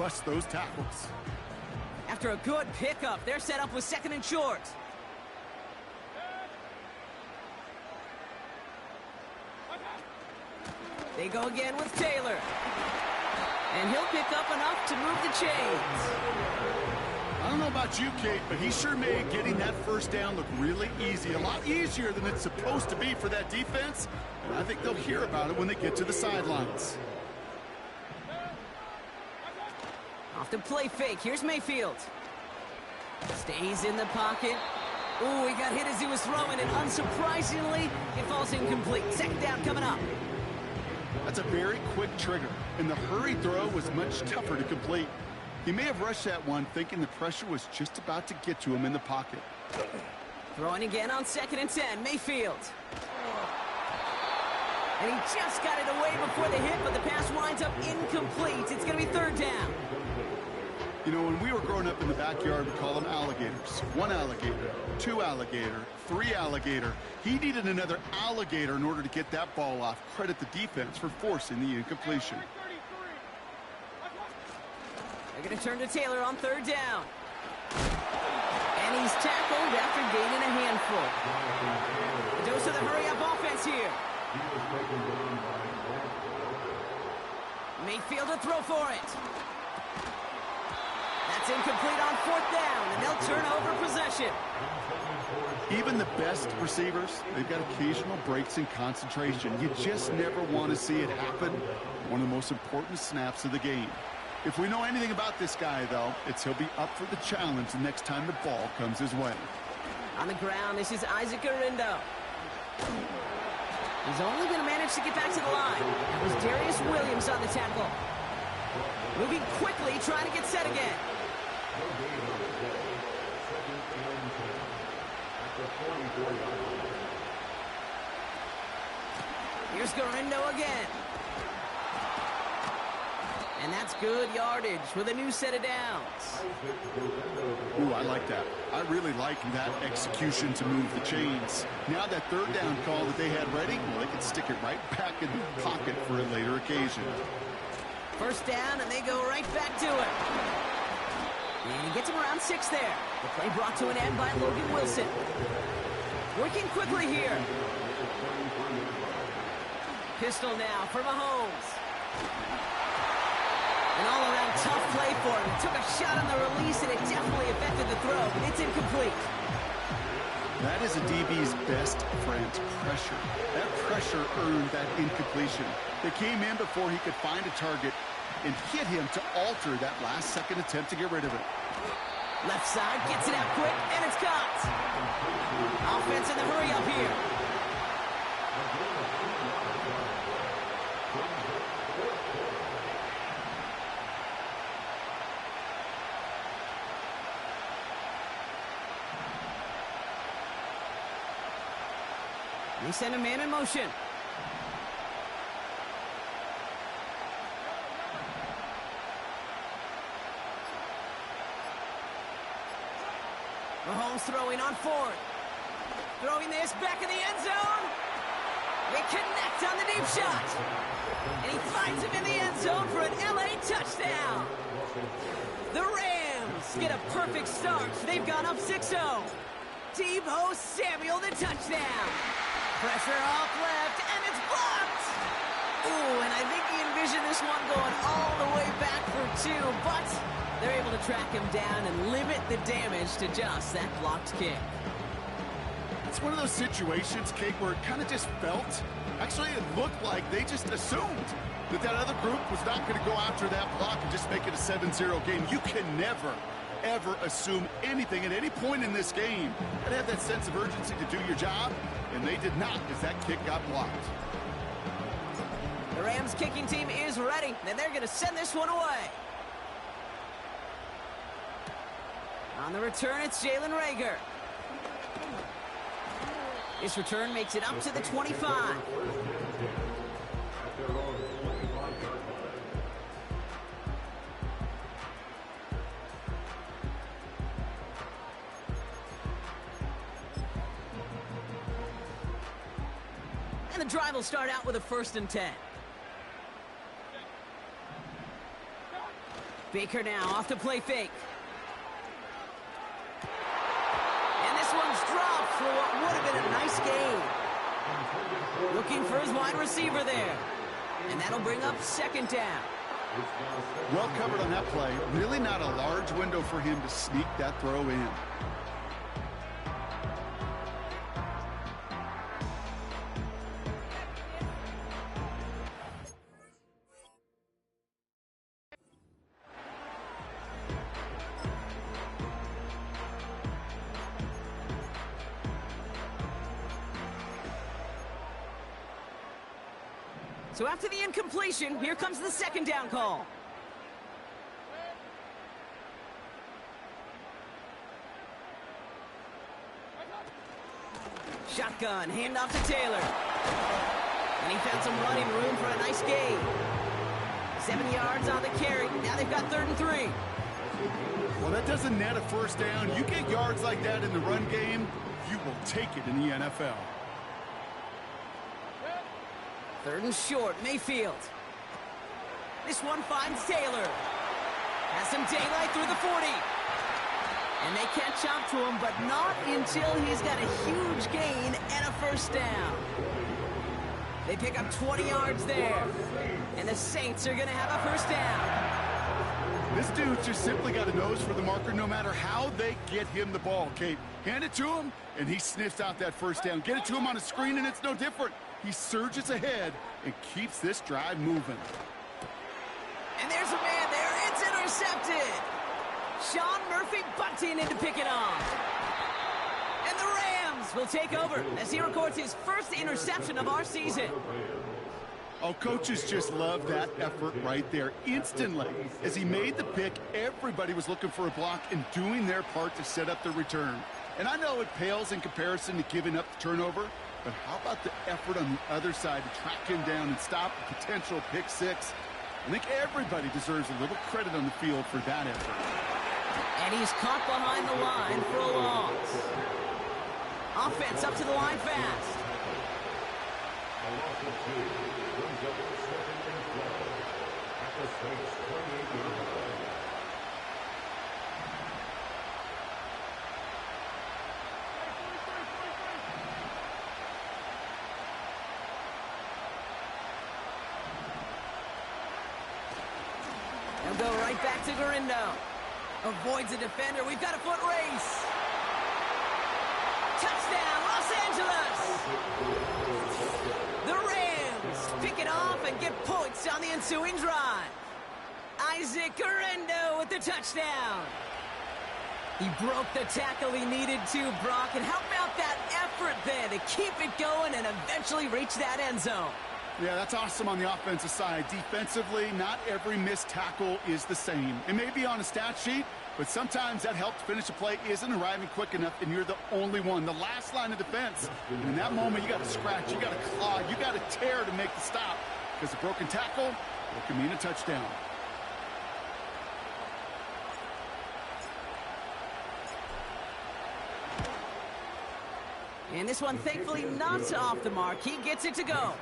bust those tackles. After a good pickup, they're set up with 2nd and short. They go again with Taylor. And he'll pick up enough to move the chains. I don't know about you, Kate, but he sure made getting that first down look really easy. A lot easier than it's supposed to be for that defense. And I think they'll hear about it when they get to the sidelines. Off the play fake. Here's Mayfield. Stays in the pocket. Ooh, he got hit as he was throwing it. Unsurprisingly, it falls incomplete. 2nd down coming up. That's a very quick trigger, and the hurry throw was much tougher to complete. He may have rushed that one thinking the pressure was just about to get to him in the pocket. Throwing again on 2nd and 10. Mayfield. And he just got it away before the hit, but the pass winds up incomplete. It's going to be 3rd down. You know, when we were growing up in the backyard, we call them alligators. 1 alligator, 2 alligator, 3 alligator. He needed another alligator in order to get that ball off. Credit the defense for forcing the incompletion. They're going to turn to Taylor on 3rd down. And he's tackled after gaining a handful. A dose of the hurry-up offense here. Mayfield to throw for it. That's incomplete on 4th down, and they'll turn over possession. Even the best receivers, they've got occasional breaks in concentration. You just never want to see it happen. One of the most important snaps of the game. If we know anything about this guy, though, it's he'll be up for the challenge the next time the ball comes his way. On the ground, this is Isaac Arindo. He's only going to manage to get back to the line. That was Darius Williams on the tackle. Moving quickly, trying to get set again. Here's Garindo again. And that's good yardage with a new set of downs. Ooh, I like that. I really like that execution to move the chains. Now that 3rd down call that they had ready, well, they can stick it right back in the pocket for a later occasion. 1st down, and they go right back to it. And he gets him around 6 there. The play brought to an end by Logan Wilson. Working quickly here. Pistol now for Mahomes. An all-around tough play for him. He took a shot on the release, and it definitely affected the throw, but it's incomplete. That is a DB's best friend, pressure. That pressure earned that incompletion. They came in before he could find a target and hit him to alter that last-second attempt to get rid of it. Left side, gets it out quick, and it's caught. Offense in the hurry-up here. They send a man in motion. Mahomes throwing on 4th. Throwing this back in the end zone. They connect on the deep shot. And he finds him in the end zone for an LA touchdown. The Rams get a perfect start. They've gone up 6-0. Deebo Samuel, the touchdown. Pressure off left, and it's blocked. Ooh, and I think he envisioned this one going all the way back for 2, but they're able to track him down and limit the damage to just that blocked kick. It's one of those situations, Kate, where it kind of just felt, actually it looked like they just assumed that other group was not going to go after that block and just make it a 7-0 game. You can never, ever assume anything at any point in this game. You gotta have that sense of urgency to do your job, and they did not as that kick got blocked. The Rams kicking team is ready, and they're going to send this one away. On the return, it's Jalen Reagor. His return makes it up to the 25. And the drive will start out with a 1st and 10. Baker now off the play fake. And this one's dropped for what would have been a nice gain. Looking for his wide receiver there. And that'll bring up second down. Well covered on that play. Really not a large window for him to sneak that throw in. So after the incompletion, here comes the second down call. Shotgun, handoff to Taylor. And he found some running room for a nice gain. 7 yards on the carry. Now they've got 3rd and 3. Well, that doesn't net a first down. You get yards like that in the run game, you will take it in the NFL. 3rd and short, Mayfield. This one finds Taylor. Has some daylight through the 40. And they catch up to him, but not until he's got a huge gain and a first down. They pick up 20 yards there. And the Saints are going to have a first down. This dude's just simply got a nose for the marker no matter how they get him the ball, Kate. Hand it to him, and he sniffs out that first down. Get it to him on a screen, and it's no different. He surges ahead and keeps this drive moving. And there's a man there. It's intercepted. Sean Murphy bunting in to pick it off. And the Rams will take over as he records his first interception of our season. Oh, coaches just love that effort right there. Instantly, as he made the pick, everybody was looking for a block and doing their part to set up the return. And I know it pales in comparison to giving up the turnover, but how about the effort on the other side to track him down and stop a potential pick six? I think everybody deserves a little credit on the field for that effort. And he's caught behind the line for a loss. Offense up to the line fast. They'll go right back to Garindo. Avoids a defender. We've got a foot race. Touchdown, Los Angeles! The Rams pick it off and get points on the ensuing drive. Isaac Garindo with the touchdown. He broke the tackle he needed to, Brock. And how about that effort there to keep it going and eventually reach that end zone? Yeah, that's awesome on the offensive side. Defensively, not every missed tackle is the same. It may be on a stat sheet, but sometimes that help to finish a play isn't arriving quick enough, and you're the only one. The last line of defense. And in that moment, you got to scratch, you got to claw, you got to tear to make the stop. Because a broken tackle, it can mean a touchdown. And this one, thankfully, not off the mark. He gets it to go.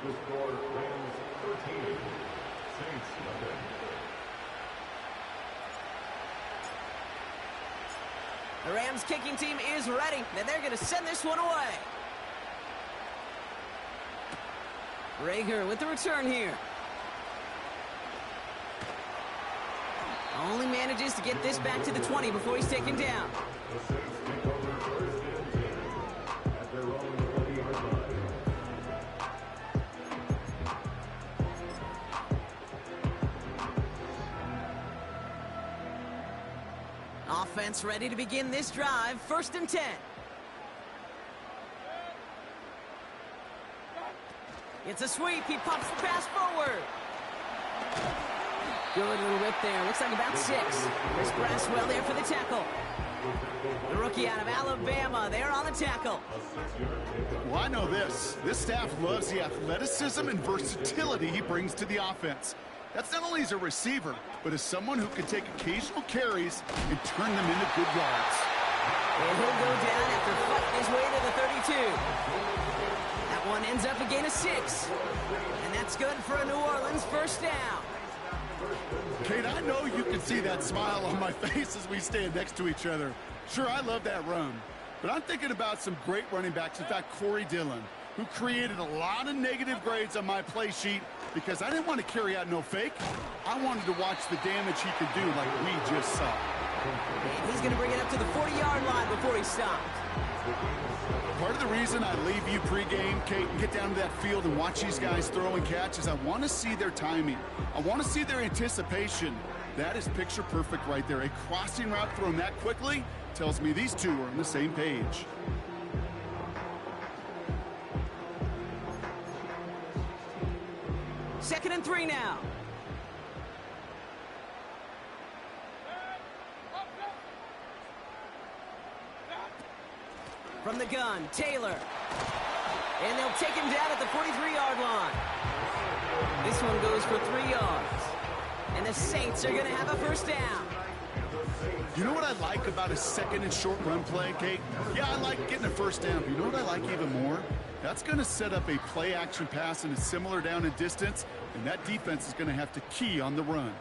The Rams kicking team is ready, and they're going to send this one away. Rager with the return here. Only manages to get this back to the 20 before he's taken down. Offense ready to begin this drive. 1st and 10. It's a sweep. He pops the pass forward. Good little rip there. Looks like about 6. Chris Braswell there for the tackle. The rookie out of Alabama there on the tackle. Well, I know this. This staff loves the athleticism and versatility he brings to the offense. That's not only as a receiver, but as someone who can take occasional carries and turn them into good yards. And he'll go down after fighting his way to the 32. That one ends up a gain of 6. And that's good for a New Orleans first down. Kate, I know you can see that smile on my face as we stand next to each other. Sure, I love that run. But I'm thinking about some great running backs. In fact, Corey Dillon, who created a lot of negative grades on my play sheet because I didn't want to carry out no fake. I wanted to watch the damage he could do like we just saw. And he's going to bring it up to the 40-yard line before he stopped. Part of the reason I leave you pregame, Kate, and get down to that field and watch these guys throw and catch is I want to see their timing. I want to see their anticipation. That is picture perfect right there. A crossing route thrown that quickly tells me these two are on the same page. Second and 3 now. From the gun, Taylor. And they'll take him down at the 43-yard line. This one goes for 3 yards. And the Saints are going to have a first down. You know what I like about a second and short run play, Kate? Yeah, I like getting a first down, but you know what I like even more? That's going to set up a play-action pass in a similar down and distance, and that defense is going to have to key on the run.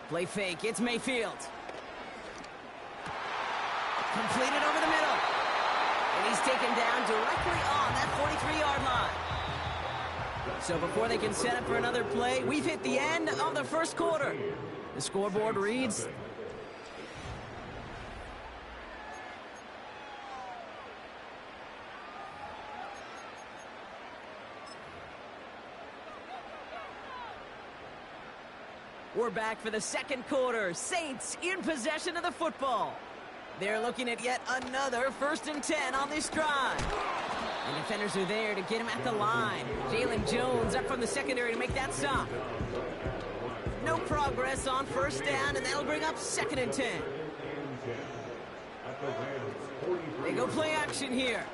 Play fake, it's Mayfield. Completed over the middle. And he's taken down directly on that 43-yard line. So before they can set up for another play, we've hit the end of the first quarter. The scoreboard reads... We're back for the second quarter. Saints in possession of the football. They're looking at yet another 1st and 10 on this drive. And defenders are there to get him at the line. Jalen Jones up from the secondary to make that stop. No progress on first down, and that'll bring up 2nd and 10. They go play action here.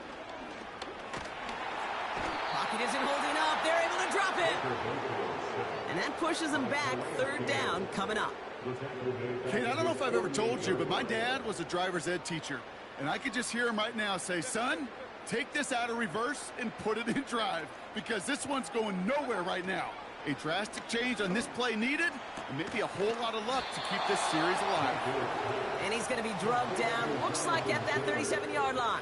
Pocket isn't holding up. They're able to drop it. And that pushes them back. 3rd down coming up. Kate, I don't know if I've ever told you, but my dad was a driver's ed teacher. And I could just hear him right now say, son, take this out of reverse and put it in drive, because this one's going nowhere right now. A drastic change on this play needed, and maybe a whole lot of luck to keep this series alive. And he's going to be drugged down, looks like at that 37-yard line.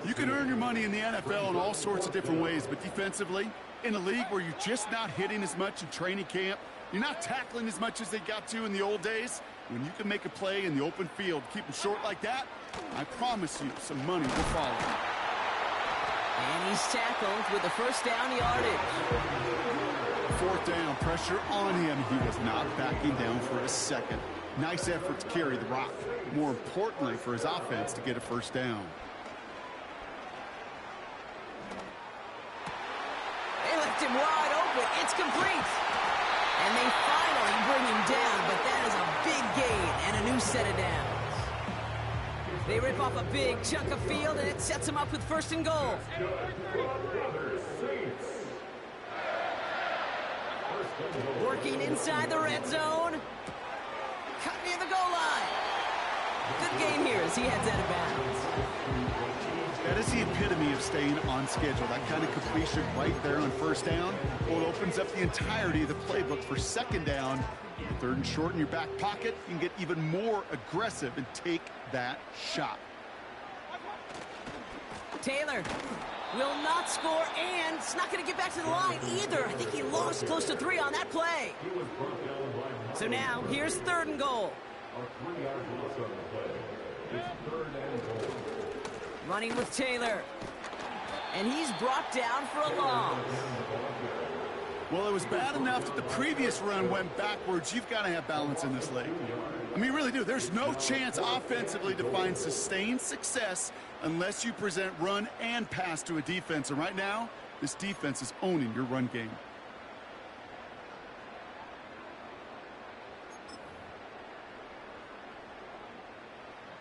You can earn your money in the NFL in all sorts of different ways, but defensively, in a league where you're just not hitting as much in training camp, you're not tackling as much as they got to in the old days, when you can make a play in the open field, keep them short like that, I promise you some money will follow. And he's tackled with the first down yardage. 4th down, pressure on him. He was not backing down for a second. Nice effort to carry the rock. More importantly for his offense to get a first down. They left him wide open. It's complete. And they finally bring him down, but that is a big gain and a new set of downs. They rip off a big chunk of field, and it sets them up with 1st and goal. Working inside the red zone. Cut near the goal line. Good gain here as he heads out of bounds. That is the epitome of staying on schedule. That kind of completion right there on 1st down. Well, it opens up the entirety of the playbook for 2nd down. 3rd and short in your back pocket. You can get even more aggressive and take that shot. Taylor will not score, and it's not going to get back to the line either. I think he lost close to 3 on that play. So now, here's 3rd and goal. Running with Taylor. And he's brought down for a loss. Well, it was bad enough that the previous run went backwards. You've got to have balance in this league. I mean, really do. There's no chance offensively to find sustained success unless you present run and pass to a defense. And right now, this defense is owning your run game.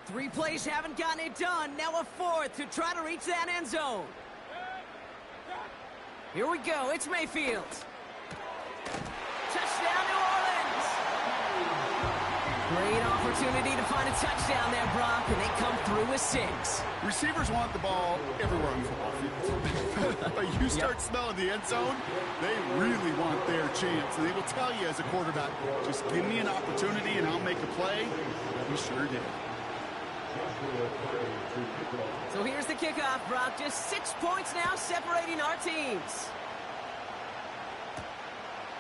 Three plays haven't gotten it done. Now a 4th to try to reach that end zone. Here we go. It's Mayfield. Touchdown, New Orleans. Great opportunity to find a touchdown there, Brock, and they come through with 6. Receivers want the ball everywhere on the football field. But you start smelling the end zone, they really want their chance. And they will tell you as a quarterback, just give me an opportunity and I'll make a play. We sure did. So here's the kickoff, Brock. Just 6 points now separating our teams.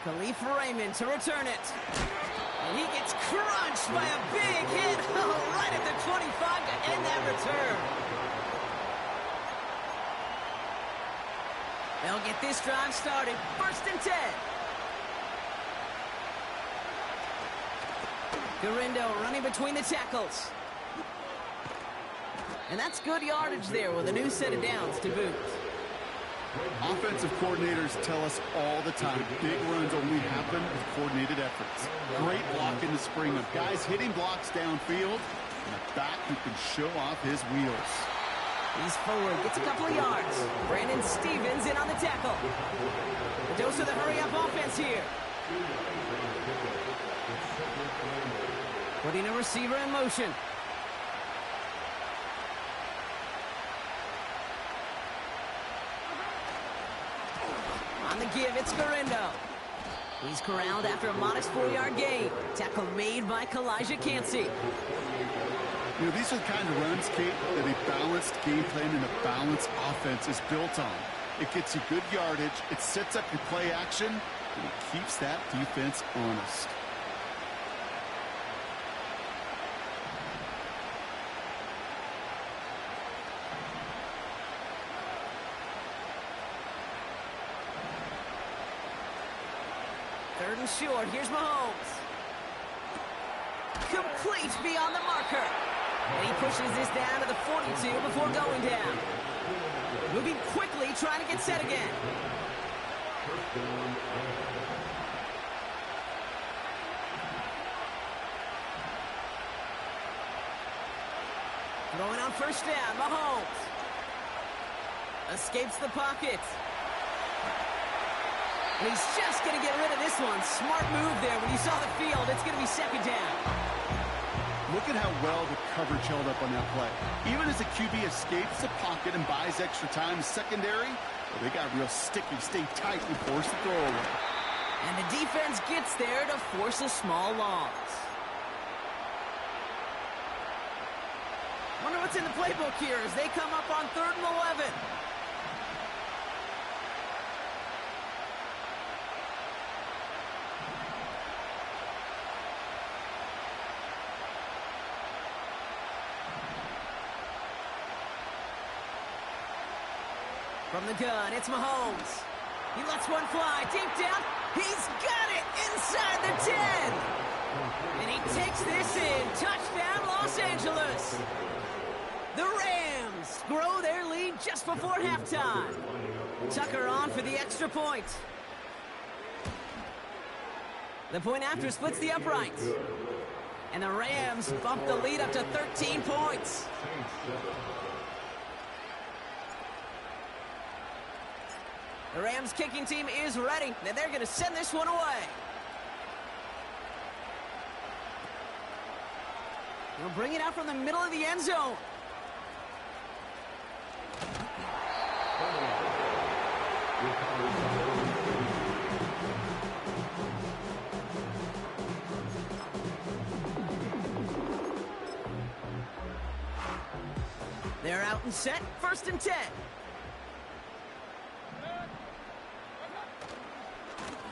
Khalif Raymond to return it. And he gets crunched by a big hit right at the 25 to end that return. They'll get this drive started. 1st and 10. Garindo running between the tackles. And that's good yardage there with a new set of downs to boot. Offensive coordinators tell us all the time, big runs only happen with coordinated efforts. Great block in the spring of guys hitting blocks downfield, and a back who can show off his wheels. He's forward, gets a couple of yards. Brandon Stevens in on the tackle. A dose of the hurry-up offense here. Putting a receiver in motion. On the give, it's Garindo. He's corralled after a modest 4-yard gain. Tackle made by Kalijah Cansey. You know, these are the kind of runs, Kate, that a balanced game plan and a balanced offense is built on. It gets you good yardage, it sets up your play action, and it keeps that defense honest. Third and short, here's Mahomes. Complete beyond the marker. And he pushes this down to the 42 before going down. Moving quickly, trying to get set again. Throwing on 1st down, Mahomes. Escapes the pocket. And he's just going to get rid of this one. Smart move there. When you saw the field, it's going to be 2nd down. Look at how well the coverage held up on that play. Even as the QB escapes the pocket and buys extra time secondary, well, they got real sticky, stay tight, and force the throwaway. And the defense gets there to force a small loss. Wonder what's in the playbook here as they come up on 3rd and 11. From the gun, it's Mahomes. He lets one fly deep down. He's got it inside the 10. And he takes this in. Touchdown, Los Angeles. The Rams grow their lead just before halftime. Tucker on for the extra point. The point after splits the uprights. And the Rams bump the lead up to 13 points. The Rams kicking team is ready. Now they're going to send this one away. They'll bring it out from the middle of the end zone. They're out and set. 1st and 10.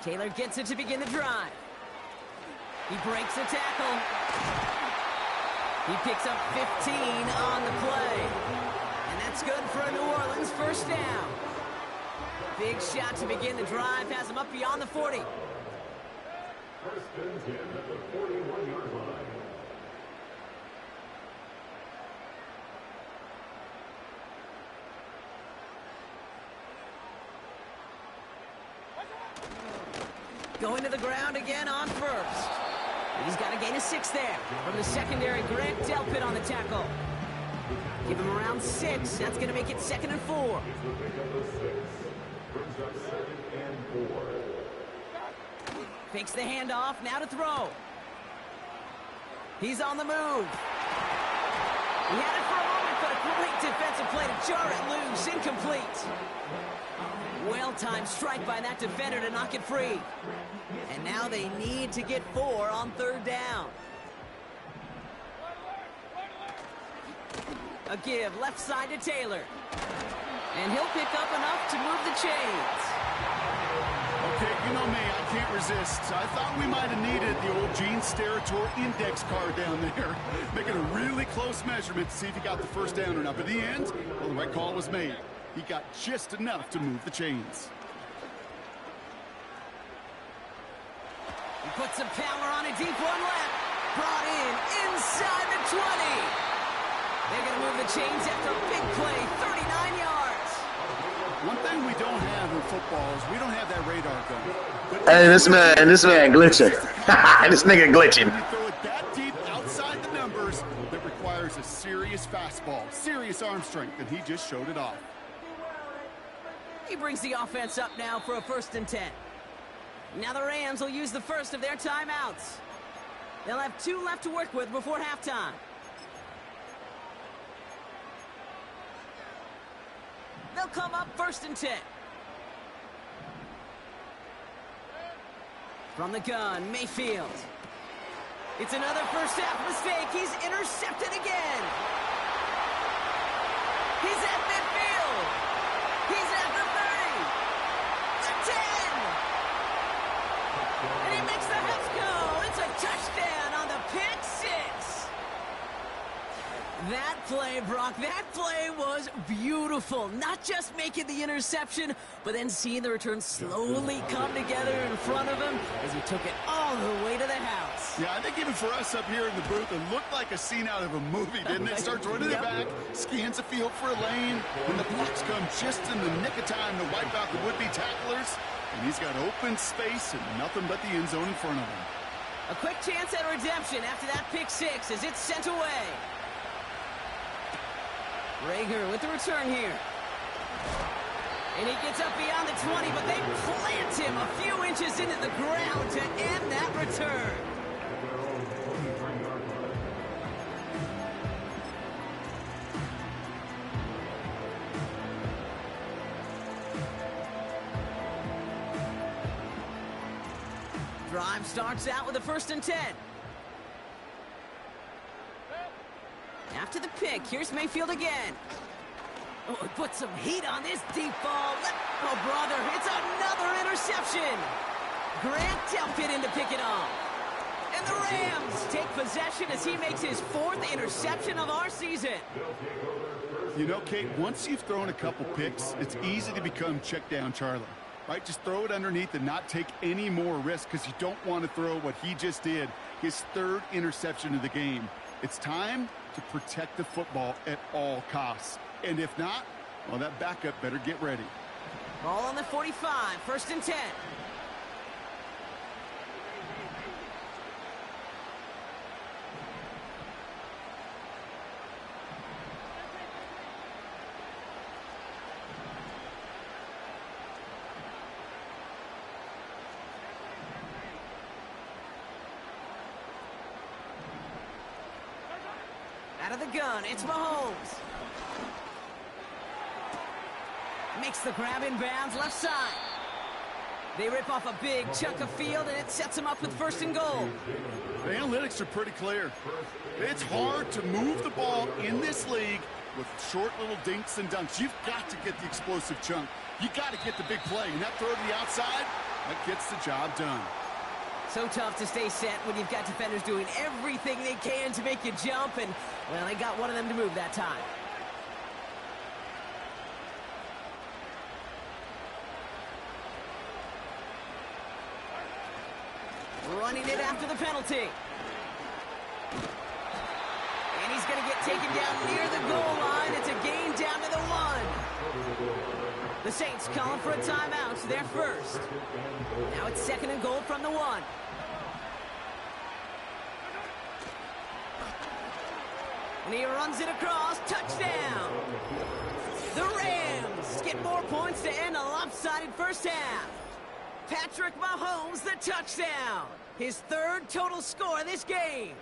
Taylor gets it to begin the drive. He breaks a tackle. He picks up 15 on the play. And that's good for a New Orleans 1st down. Big shot to begin the drive. Has him up beyond the 40. 1st and 10 at the 41-yard line. Going to the ground again on 1st. He's got a gain of 6 there. From the secondary, Grant Delpit on the tackle. Give him around 6. That's going to make it 2nd and 4. Fakes the handoff. Now to throw. He's on the move. He had it for a moment, but a great defensive play to jar it loose. Incomplete. Well-timed strike by that defender to knock it free. And now they need to get 4 on 3rd down. A give left side to Taylor. And he'll pick up enough to move the chains. Okay, you know me, I can't resist. I thought we might have needed the old Gene Steratore index card down there. Making a really close measurement to see if he got the first down or not. But in the end, well, the right call was made. He got just enough to move the chains. He puts some power on a deep one left. Brought in inside the 20. They're going to move the chains after a big play, 39 yards. One thing we don't have in football is we don't have that radar gun. But Hey, this man glitching. This nigga glitching. when you throw it that deep outside the numbers, that requires a serious fastball, serious arm strength, and he just showed it off. He brings the offense up now for a 1st and 10. Now the Rams will use the first of their timeouts. They'll have 2 left to work with before halftime. They'll come up 1st and 10. From the gun, Mayfield. It's another first half mistake. He's intercepted again. He's at midfield. He's at the 30. The 10. And he makes the Heffs go. It's a touchdown on the pick 6. That play, Brock, that play was beautiful. Not just making the interception, but then seeing the return slowly come together in front of him as he took it all the way to the house. Yeah, I think even for us up here in the booth, it looked like a scene out of a movie, didn't it? Starts running it back, scans the field for a lane, and the blocks come just in the nick of time to wipe out the would-be tacklers, and he's got open space and nothing but the end zone in front of him. A quick chance at redemption after that pick 6 as it's sent away. Rager with the return here. And he gets up beyond the 20, but they plant him a few inches into the ground to end that return. Drive starts out with a 1st and 10. After the pick, here's Mayfield again. Oh, he put some heat on this deep ball. Oh, brother, it's another interception. Grant Delpit in to pick it off. And the Rams take possession as he makes his 4th interception of our season. You know, Kate, once you've thrown a couple picks, it's easy to become check down Charlie, right? Just throw it underneath and not take any more risk because you don't want to throw what he just did, his 3rd interception of the game. It's time to protect the football at all costs. And if not, well, that backup better get ready. Ball on the 45, 1st and 10. Out of the gun, it's Mahomes. Makes the grab in bounds, left side. They rip off a big chunk of field, and it sets them up with 1st and goal. The analytics are pretty clear. It's hard to move the ball in this league with short little dinks and dunks. You've got to get the explosive chunk. You got to get the big play, and that throw to the outside, that gets the job done. So tough to stay set when you've got defenders doing everything they can to make you jump, and, well, they got one of them to move that time. Running it after the penalty. And he's going to get taken down near the goal line. It's a gain down to the 1. The Saints calling for a timeout, so they're first. Now it's 2nd and goal from the 1. And he runs it across. Touchdown. The Rams get more points to end a lopsided first half. Patrick Mahomes, the touchdown. His 3rd total score this game.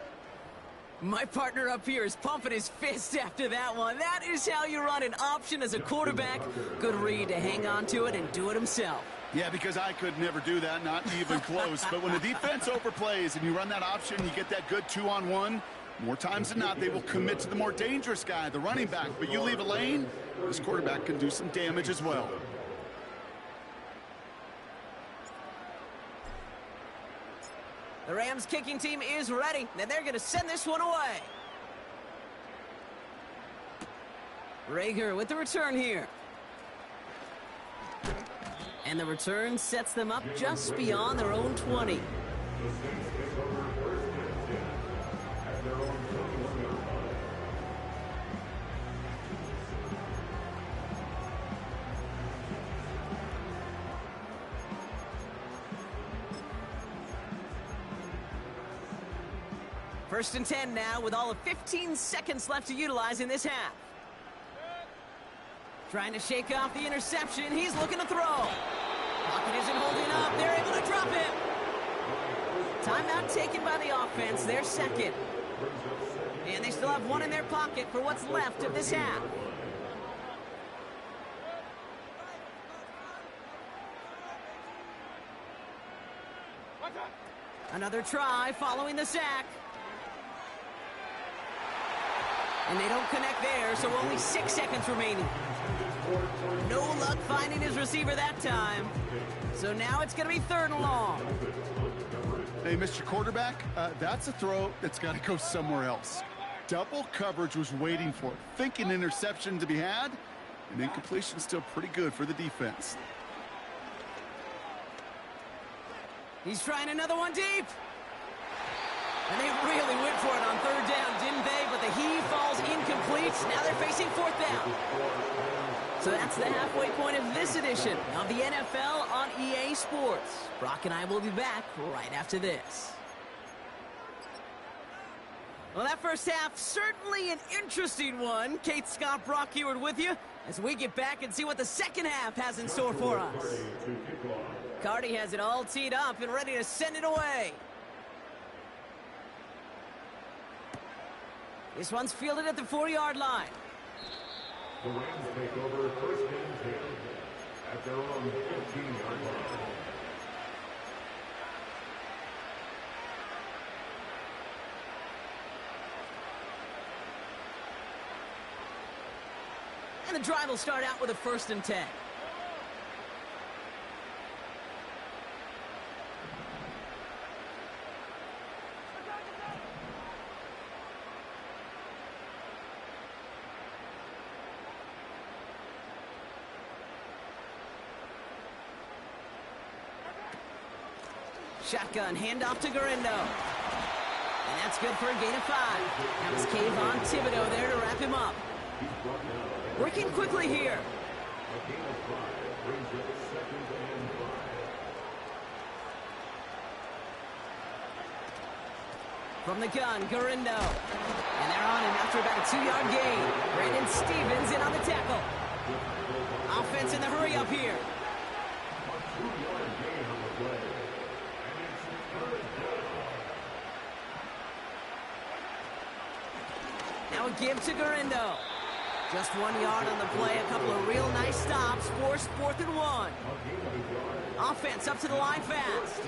My partner up here is pumping his fist after that one. That is how you run an option as a quarterback. Good read to hang on to it and do it himself. Yeah, because I could never do that, not even close. But when the defense overplays and you run that option, you get that good 2-on-1, more times than not, they will commit to the more dangerous guy, the running back. But you leave a lane, this quarterback can do some damage as well. The Rams kicking team is ready, and they're going to send this one away. Rager with the return here. And the return sets them up just beyond their own 20. First and 10 now with all of 15 seconds left to utilize in this half. Trying to shake off the interception. He's looking to throw. Pocket isn't holding up. They're able to drop him. Timeout taken by the offense. Their second. And they still have one in their pocket for what's left of this half. Another try following the sack. And they don't connect there, so only 6 seconds remaining. No luck finding his receiver that time. So now it's going to be 3rd and long. Hey, Mr. Quarterback, that's a throw that's got to go somewhere else. Double coverage was waiting for it, thinking interception to be had, and incompletion still pretty good for the defense. He's trying another one deep. And they really went for it on 3rd down, didn't they? But the heave falls incomplete. Now they're facing 4th down. So that's the halfway point of this edition of the NFL on EA Sports. Brock and I will be back right after this. Well, that first half, certainly an interesting one. Kate Scott, Brock Heward with you as we get back and see what the second half has in store for us. Cardi has it all teed up and ready to send it away. This one's fielded at the 4-yard line. The Rams take over 1st and 10 at their own 15-yard line. And the drive will start out with a 1st and 10. Shotgun, handoff to Garindo. And that's good for a gain of 5. That was Kayvon Thibodeau there to wrap him up. Working quickly here. A gain of 5 brings up 2nd and 5. From the gun, Garindo. And they're on him after about a 2-yard gain. Brandon Stevens in on the tackle. Offense in the hurry up here. A 2-yard gain on the play. Now a give to Garindo. Just 1 yard on the play. A couple of real nice stops. Forced 4th and 1. Offense up to the line fast.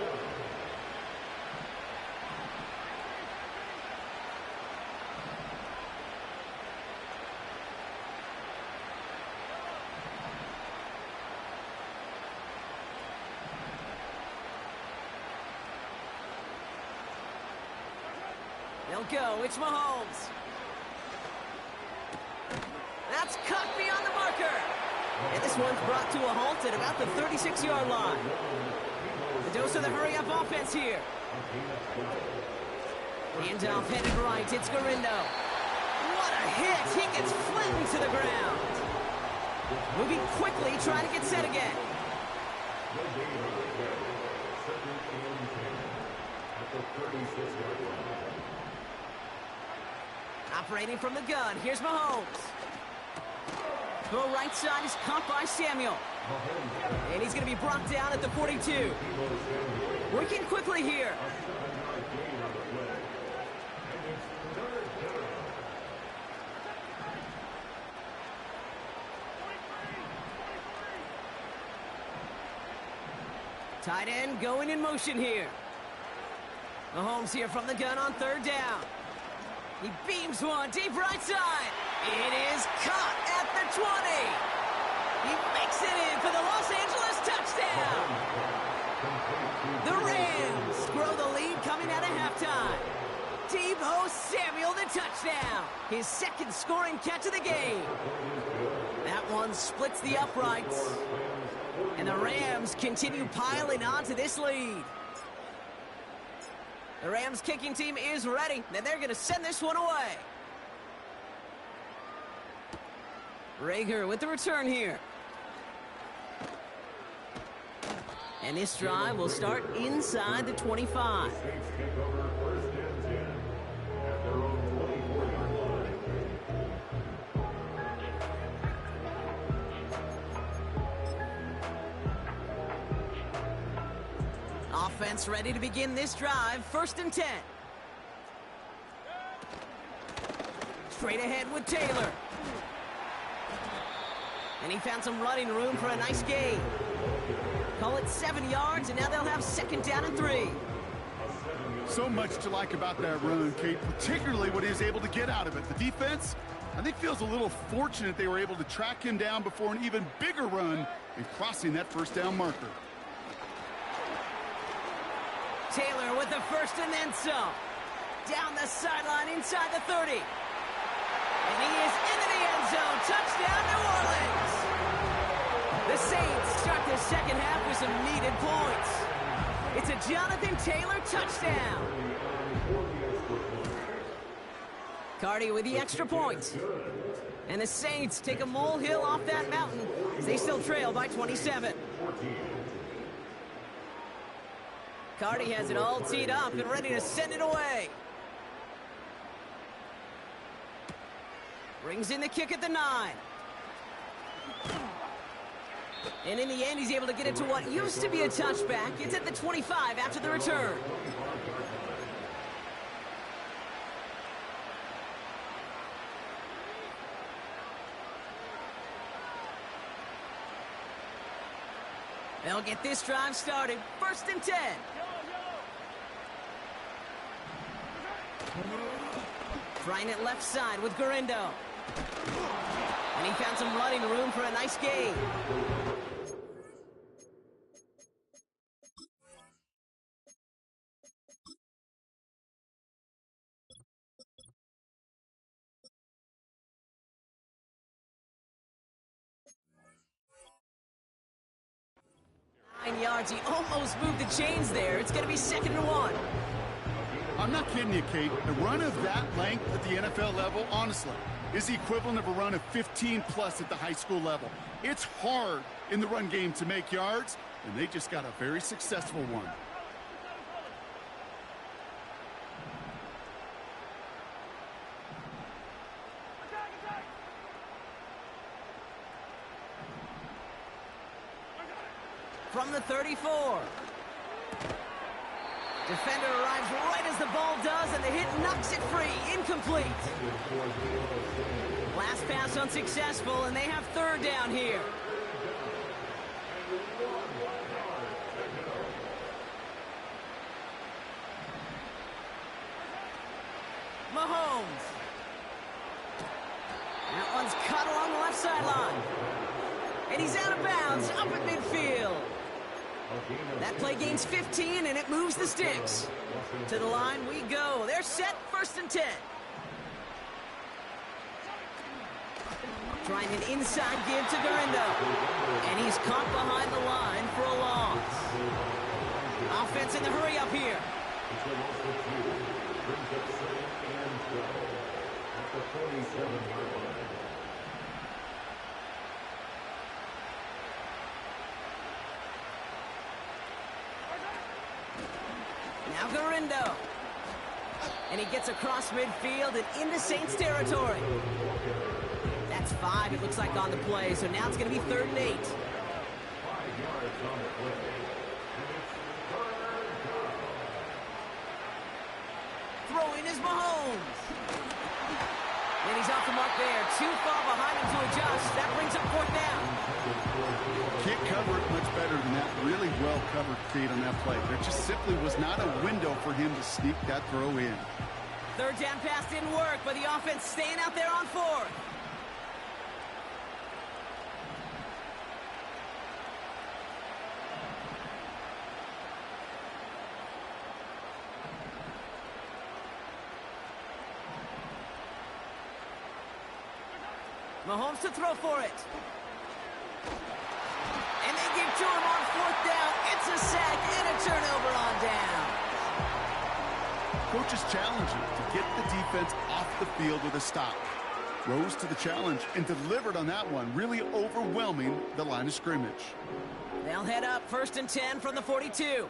They'll go. It's Mahomes. That's cut beyond the marker. And this one's brought to a halt at about the 36-yard line. The dose of the hurry-up offense here. Handoff headed right. It's Garindo. What a hit. He gets flattened to the ground. Moving quickly, trying to get set again. Operating from the gun. Here's Mahomes. To the right side is caught by Samuel. And he's going to be brought down at the 42. Working quickly here. Tight end going in motion here. Mahomes here from the gun on third down. He beams one deep right side. It is caught at the 20. He makes it in for the Los Angeles touchdown. The Rams grow the lead coming out of halftime. Deebo Samuel the touchdown. His second scoring catch of the game. That one splits the uprights. And the Rams continue piling on to this lead. The Rams kicking team is ready, and they're going to send this one away. Rager with the return here. And this drive will start inside the 25. Offense ready to begin this drive. 1st and 10. Straight ahead with Taylor. And he found some running room for a nice gain. Call it 7 yards, and now they'll have 2nd down and 3. So much to like about that run, Kate, particularly what he was able to get out of it. The defense, I think, feels a little fortunate they were able to track him down before an even bigger run and crossing that 1st down marker. Taylor with the 1st and then some. Down the sideline inside the 30. And he is into the end zone. Touchdown, New Orleans. The Saints start the second half with some needed points. It's a Jonathan Taylor touchdown. Cardi with the extra point. And the Saints take a molehill off that mountain as they still trail by 27. Cardi has it all teed up and ready to send it away. Brings in the kick at the 9. And in the end, he's able to get it to what used to be a touchback. It's at the 25 after the return. They'll get this drive started. 1st and 10. Trying it left side with Garindo. And he found some running room for a nice gain. Yards. He almost moved the chains there. It's going to be 2nd and 1. I'm not kidding you, Kate. A run of that length at the NFL level, honestly, is the equivalent of a run of 15-plus at the high school level. It's hard in the run game to make yards, and they just got a very successful one. From the 34. Defender arrives right as the ball does, and the hit knocks it free. Incomplete. Last pass unsuccessful, and they have 3rd down here. Mahomes. That one's cut along the left sideline. And he's out of bounds, up at midfield. That play gains 15, and it moves the sticks. To the line we go. They're set, 1st and 10. Trying an inside give to Garindo. And he's caught behind the line for a loss. Offense in the hurry up here. Now Garindo. And he gets across midfield and into Saints territory. That's 5, it looks like, on the play. So now it's going to be 3rd and 8. 5 yards on the play. Throwing is Mahomes. And he's off the mark there. Too far behind him to adjust. That brings up fourth down. Can't cover it much better than that. Really well covered feet on that play. There just simply was not a window for him to sneak that throw in. Third down pass didn't work, but the offense staying out there on fourth. Mahomes to throw for it. And they give to him on fourth down. It's a sack and a turnover on down. Coach is challenging to get the defense off the field with a stop. Rose to the challenge and delivered on that one, really overwhelming the line of scrimmage. They'll head up 1st and 10 from the 42.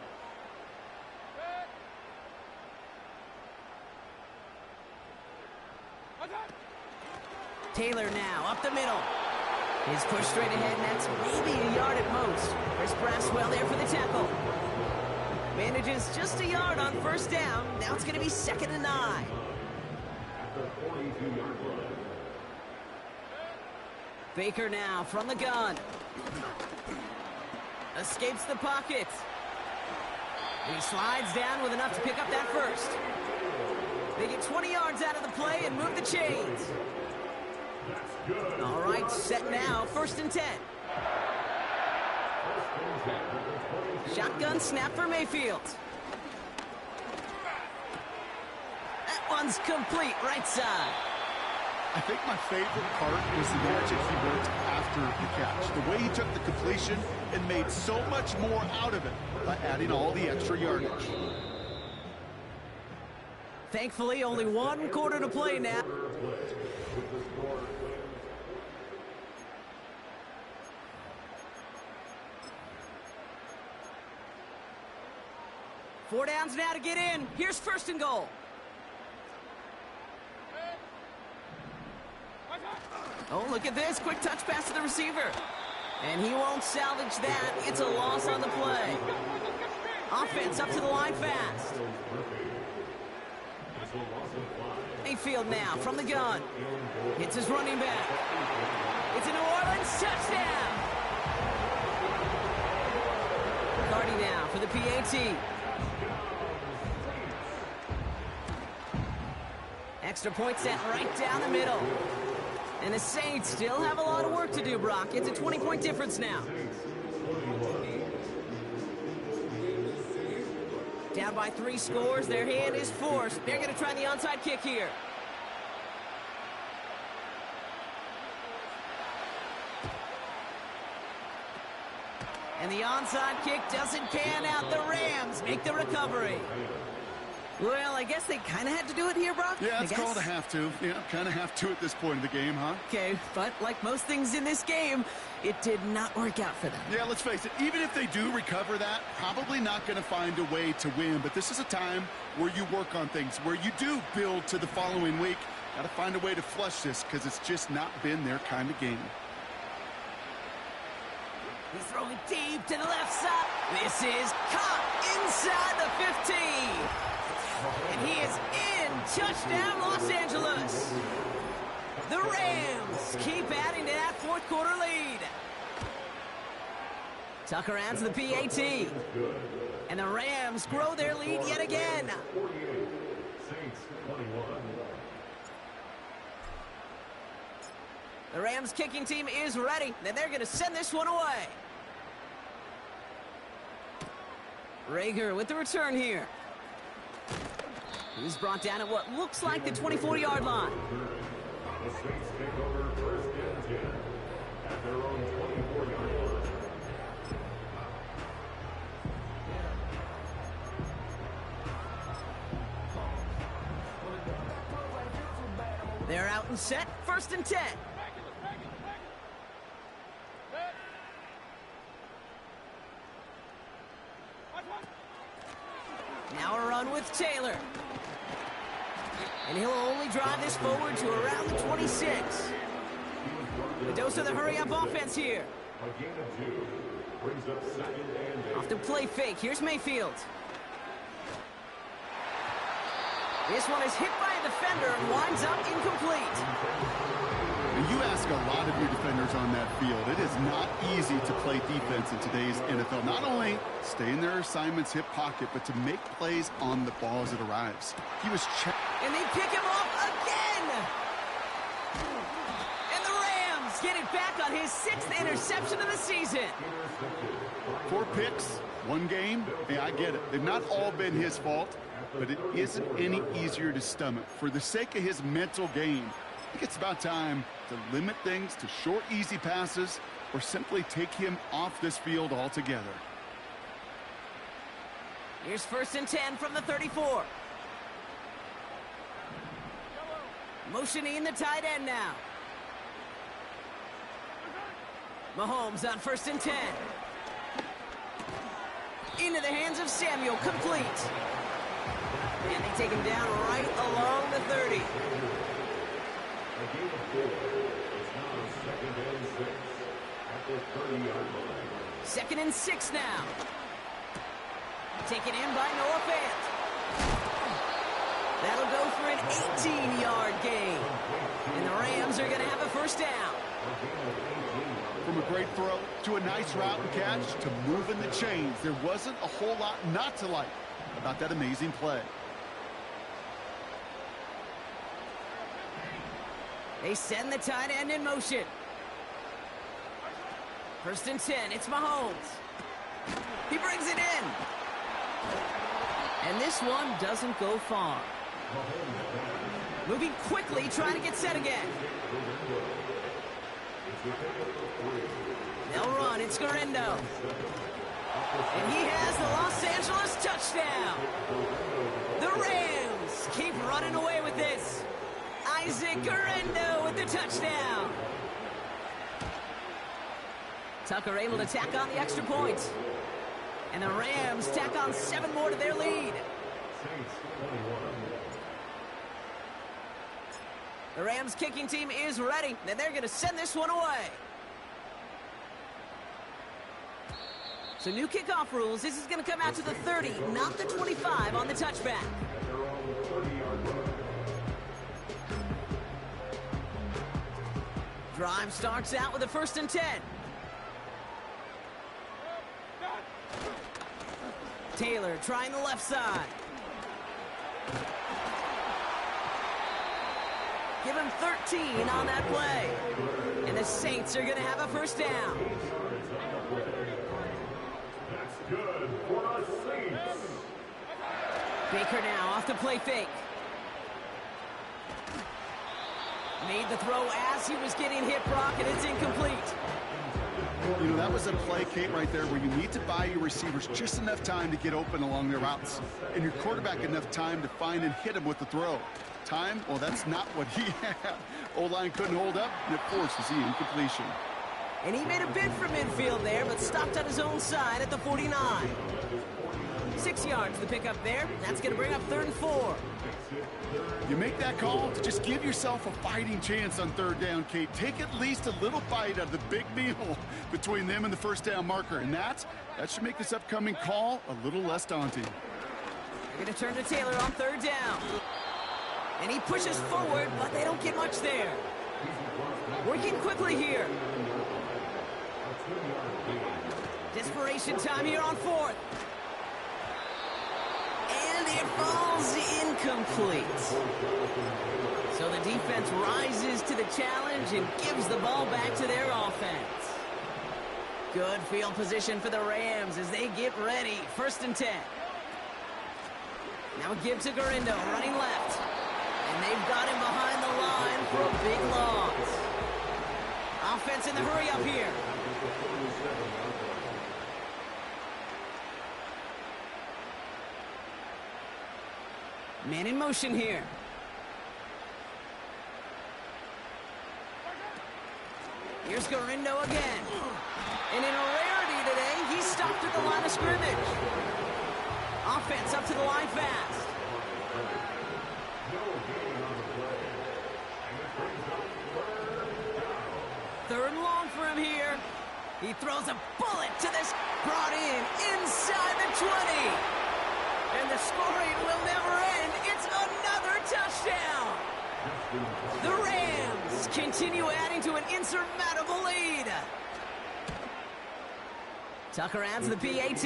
Taylor now up the middle. He's pushed straight ahead, and that's maybe a yard at most. Chris Braswell there for the tackle. Manages just a yard on 1st down. Now it's going to be 2nd and 9. Baker now from the gun. Escapes the pocket. He slides down with enough to pick up that first. They get 20 yards out of the play and move the chains. All right, set now, 1st and 10. Shotgun snap for Mayfield. That one's complete, right side. I think my favorite part was the magic he worked after the catch. The way he took the completion and made so much more out of it by adding all the extra yardage. Thankfully, only 1 quarter to play now. Four downs now to get in. Here's 1st and goal. Oh, look at this. Quick touch pass to the receiver. And he won't salvage that. It's a loss on the play. Offense up to the line fast. Mayfield now from the gun. Hits his running back. It's a New Orleans touchdown. Cardi now for the PAT. Extra point set right down the middle. And the Saints still have a lot of work to do, Brock. It's a 20-point difference now. Down by 3 scores. Their hand is forced. They're going to try the onside kick here. And the onside kick doesn't pan out. The Rams make the recovery. Well, I guess they kind of had to do it here, Brock. Yeah, it's called a have to. Yeah, kind of have to at this point in the game, huh? Okay, but like most things in this game, it did not work out for them. Yeah, let's face it, even if they do recover that, probably not going to find a way to win. But this is a time where you work on things, where you do build to the following week. Got to find a way to flush this because it's just not been their kind of game. He's throwing deep to the left side. This is caught inside the 15. And he is in. Touchdown, Los Angeles. The Rams keep adding to that 4th quarter lead. Tucker adds the PAT. And the Rams grow their lead yet again. The Rams kicking team is ready. Then they're going to send this one away. Rager with the return here. He's brought down at what looks like the 24-yard line. The Saints take over 1st and 10 at their own 24-yard line. They're out and set. 1st and 10. Now a run with Taylor. And he'll only drive this forward to around the 26. A dose of the hurry-up offense here. A gain of 2 brings up 2nd and 8. Off the play fake. Here's Mayfield. This one is hit by a defender and winds up incomplete. And you ask a lot of your defenders on that field. It is not easy to play defense in today's NFL. Not only stay in their assignment's hip pocket, but to make plays on the ball as it arrives. He was checked. And they pick him off again. And the Rams get it back on his 6th interception of the season. 4 picks, 1 game. Hey, I get it. They've not all been his fault, but it isn't any easier to stomach. For the sake of his mental game, I think it's about time to limit things to short, easy passes or simply take him off this field altogether. Here's 1st and 10 from the 34. Motioning the tight end now. Mahomes on 1st and 10. Into the hands of Samuel, complete. And they take him down right along the 30. A gain of 4. It's now 2nd and 6 at the 30-yard line. 2nd and 6 now. Taken in by Noah Fant. That'll go for an 18-yard gain. And the Rams are going to have a 1st down. From a great throw to a nice route and catch to moving the chains, there wasn't a whole lot not to like about that amazing play. They send the tight end in motion. 1st and 10, it's Mahomes. He brings it in. And this one doesn't go far. Moving quickly, trying to get set again. They'll run, it's Guerrero. And he has the Los Angeles touchdown. The Rams keep running away with this. Isaac Guerrero with the touchdown. Tucker able to tack on the extra point. And the Rams tack on 7 more to their lead. The Rams kicking team is ready, and they're going to send this one away. So new kickoff rules. This is going to come out to the 30, not the 25 on the touchback. Drive starts out with a 1st and 10. Taylor trying the left side. Give him 13 on that play. And the Saints are going to have a 1st down. That's good for the Saints. Baker now off the play fake. Made the throw as he was getting hit, Brock, and it's incomplete. You know, that was a play, Kate, right there where you need to buy your receivers just enough time to get open along their routes. And your quarterback enough time to find and hit him with the throw. Time? Well, that's not what he had. O-line couldn't hold up, and it forces the incompletion. And he made a bid for midfield there, but stopped on his own side at the 49. 6 yards to pick up there. That's going to bring up 3rd and 4. You make that call to just give yourself a fighting chance on 3rd down, Kate. Take at least a little bite out of the big meal between them and the 1st down marker. And that should make this upcoming call a little less daunting. They're going to turn to Taylor on 3rd down. And he pushes forward, but they don't get much there. Working quickly here. Desperation time here on 4th. And it falls incomplete. So the defense rises to the challenge and gives the ball back to their offense. Good field position for the Rams as they get ready. 1st and 10. Now give to Guerrero, running left. And they've got him behind the line for a big loss. Offense in the hurry up here. Man in motion here. Here's Guerrero again. And in a rarity today, he's stopped at the line of scrimmage. Offense up to the line fast. 3rd and long for him here. He throws a bullet to this. Brought in inside the 20. And the scoring will never end. It's another The Rams continue adding to an insurmountable lead. Tucker adds the PAT.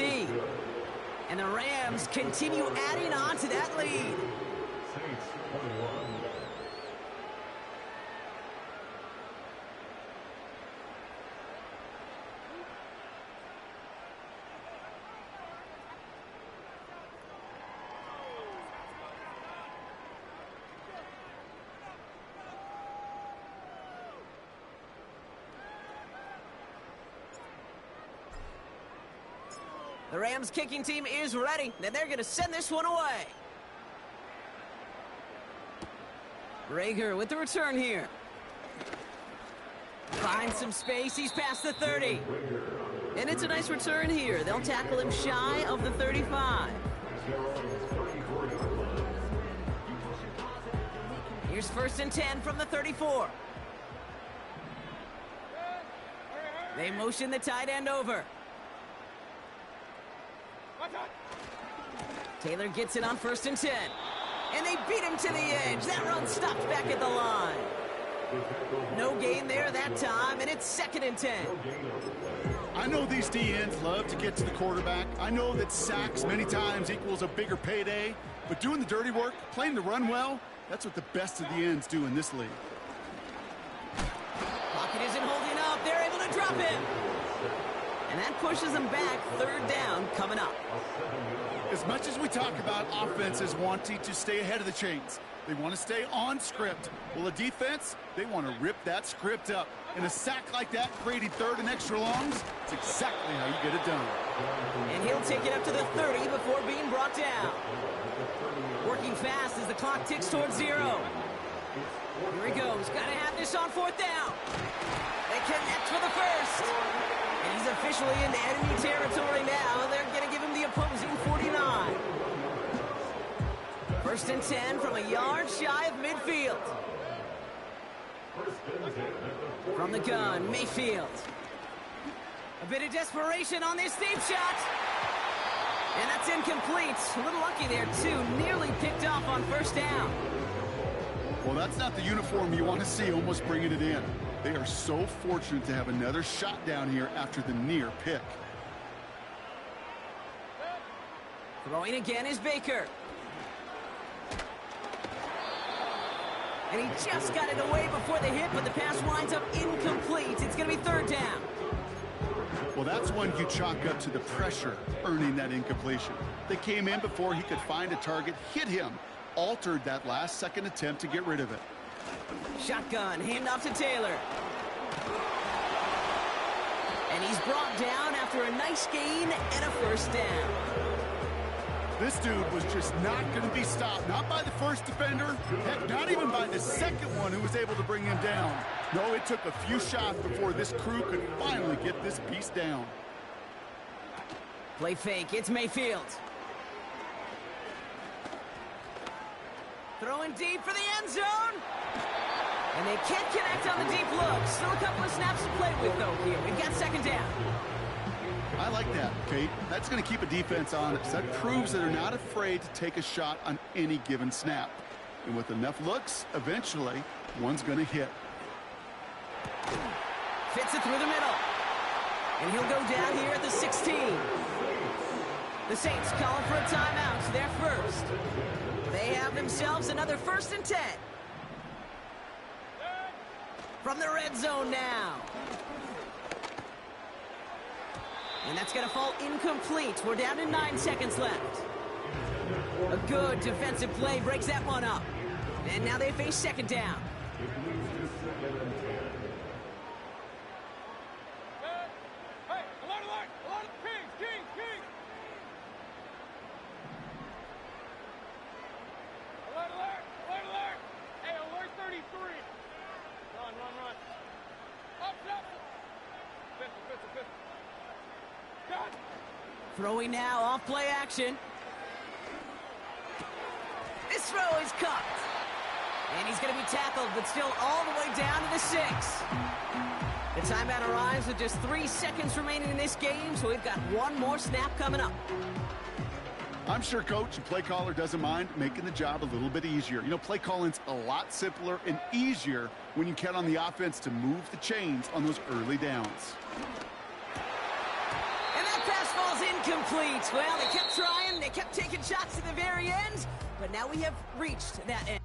And the Rams continue adding on to that lead. Saints 21. The Rams kicking team is ready, and they're going to send this one away. Rager with the return here. Finds some space, he's past the 30. And it's a nice return here. They'll tackle him shy of the 35. Here's 1st and 10 from the 34. They motion the tight end over. Taylor gets it on 1st and 10. And they beat him to the edge. That run stopped back at the line. No gain there that time, and it's 2nd and 10. I know these D-ends love to get to the quarterback. I know that sacks many times equals a bigger payday. But doing the dirty work, playing the run well, that's what the best of the ends do in this league. Pocket isn't holding up. They're able to drop him. And that pushes them back. 3rd down coming up. As much as we talk about offenses wanting to stay ahead of the chains, they want to stay on script. Well, the defense, they want to rip that script up. And a sack like that, creating 3rd and extra longs, it's exactly how you get it done. And he'll take it up to the 30 before being brought down. Working fast as the clock ticks towards 0. Here he goes. Got to have this on 4th down. They connect for the 1st. And he's officially in enemy territory now. They're going to give him the opposing 49. 1st and 10 from a yard shy of midfield. From the gun, Mayfield. A bit of desperation on this deep shot. And that's incomplete. A little lucky there, too. Nearly picked off on 1st down. Well, that's not the uniform you want to see almost bringing it in. They are so fortunate to have another shot down here after the near pick. Throwing again is Baker. And he just got it away before the hit, but the pass winds up incomplete. It's going to be 3rd down. Well, that's one you chalk up to the pressure earning that incompletion. They came in before he could find a target, hit him, altered that last-second attempt to get rid of it. Shotgun, handoff to Taylor. And he's brought down after a nice gain and a 1st down. This dude was just not going to be stopped. Not by the first defender. Heck, not even by the second one who was able to bring him down. No, it took a few shots before this crew could finally get this beast down. Play fake, it's Mayfield. Throwing deep for the end zone. And they can't connect on the deep look. Still a couple of snaps to play with, though, here. We've got 2nd down. I like that, Kate. That's going to keep a defense honest. That proves that they're not afraid to take a shot on any given snap. And with enough looks, eventually, one's going to hit. Fits it through the middle. And he'll go down here at the 16. The Saints calling for a timeout. They're first. They have themselves another 1st and 10. From the red zone now. And that's going to fall incomplete. We're down to 9 seconds left. A good defensive play breaks that one up. And now they face 2nd down. Hey, alert, alert! Alert, King! Alert, alert! Hey, alert 33! Run. Up! Pistol. Got. Throwing now, off play action. This throw is caught. And he's going to be tackled, but still all the way down to the 6. The timeout arrives with just 3 seconds remaining in this game, so we've got one more snap coming up. I'm sure coach and play caller doesn't mind making the job a little bit easier. You know, play calling's a lot simpler and easier when you count on the offense to move the chains on those early downs. And that pass falls incomplete. Well, they kept trying, they kept taking shots to the very end, but now we have reached that end.